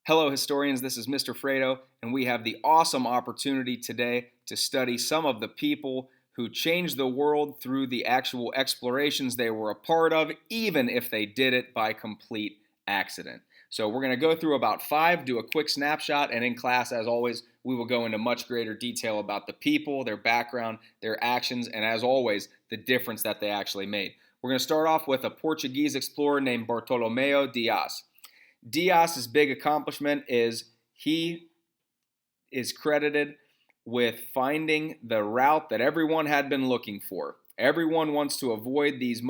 Hello, historians. This is Mr. Fredo, and we have the awesome opportunity today to study some of the people who changed the world through the actual explorations they were a part of, even if they did it by complete accident. So, we're going to go through about five, do a quick snapshot, and in class, as always, we will go into much greater detail about the people, their background, their actions, and as always, the difference that they actually made. We're going to start off with a Portuguese explorer named Bartolomeo de Assis. Diaz's big accomplishment is he is credited with finding the route that everyone had been looking for. Everyone wants to avoid these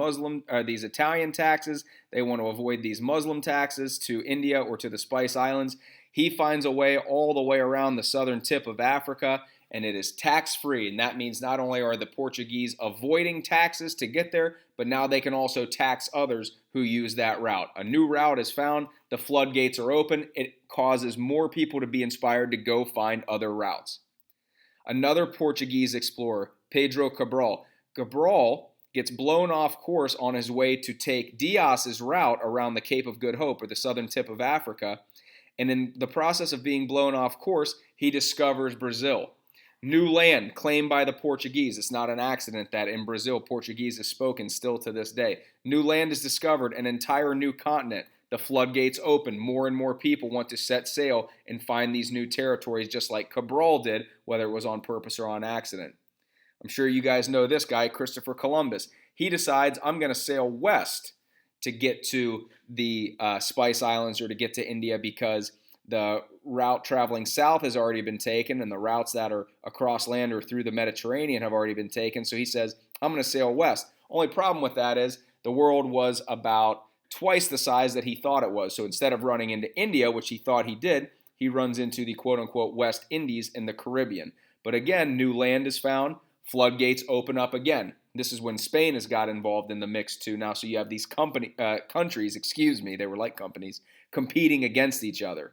Italian taxes. They want to avoid these Muslim taxes to India or to the Spice Islands. He finds a way all the way around the southern tip of Africa, and it is tax-free. And that means not only are the Portuguese avoiding taxes to get there, but now they can also tax others who use that route. A new route is found. The floodgates are open. It causes more people to be inspired to go find other routes. Another Portuguese explorer, Pedro Cabral. Cabral gets blown off course on his way to take Diaz's route around the Cape of Good Hope, or the southern tip of Africa. And in the process of being blown off course, he discovers Brazil. New land claimed by the Portuguese. It's not an accident that in Brazil, Portuguese is spoken still to this day. New land is discovered, an entire new continent. The floodgates open. More and more people want to set sail and find these new territories, just like Cabral did, whether it was on purpose or on accident. I'm sure you guys know this guy, Christopher Columbus. He decides, I'm going to sail west to get to the Spice Islands or to get to India, because the route traveling south has already been taken, and the routes that are across land or through the Mediterranean have already been taken. So he says, I'm going to sail west. Only problem with that is the world was about twice the size that he thought it was. So instead of running into India, which he thought he did, he runs into the quote-unquote West Indies in the Caribbean. But again, new land is found. Floodgates open up again. This is when Spain has got involved in the mix too now. So you have these countries, they were like companies, competing against each other.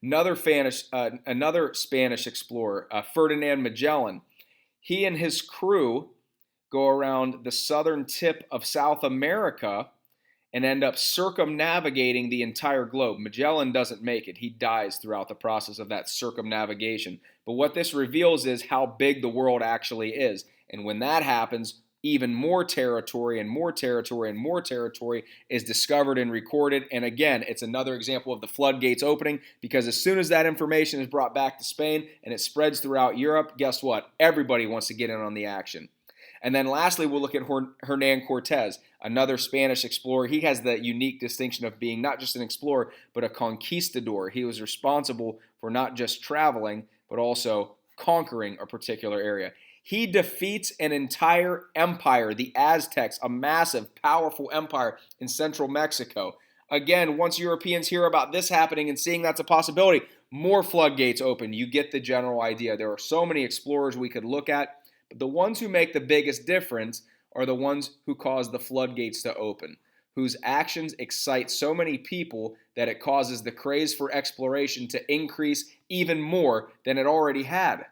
Another Spanish explorer, Ferdinand Magellan. He and his crew go around the southern tip of South America and end up circumnavigating the entire globe. Magellan doesn't make it. He dies throughout the process of that circumnavigation. But what this reveals is how big the world actually is. And when that happens, even more territory and more territory and more territory is discovered and recorded. And again, it's another example of the floodgates opening, because as soon as that information is brought back to Spain and it spreads throughout Europe, guess what? Everybody wants to get in on the action. And then lastly, we'll look at Hernan Cortes, another Spanish explorer. He has the unique distinction of being not just an explorer, but a conquistador. He was responsible for not just traveling, but also conquering a particular area. He defeats an entire empire, the Aztecs, a massive, powerful empire in central Mexico. Again, once Europeans hear about this happening and seeing that's a possibility, more floodgates open. You get the general idea. There are so many explorers we could look at. But the ones who make the biggest difference are the ones who cause the floodgates to open, whose actions excite so many people that it causes the craze for exploration to increase even more than it already had.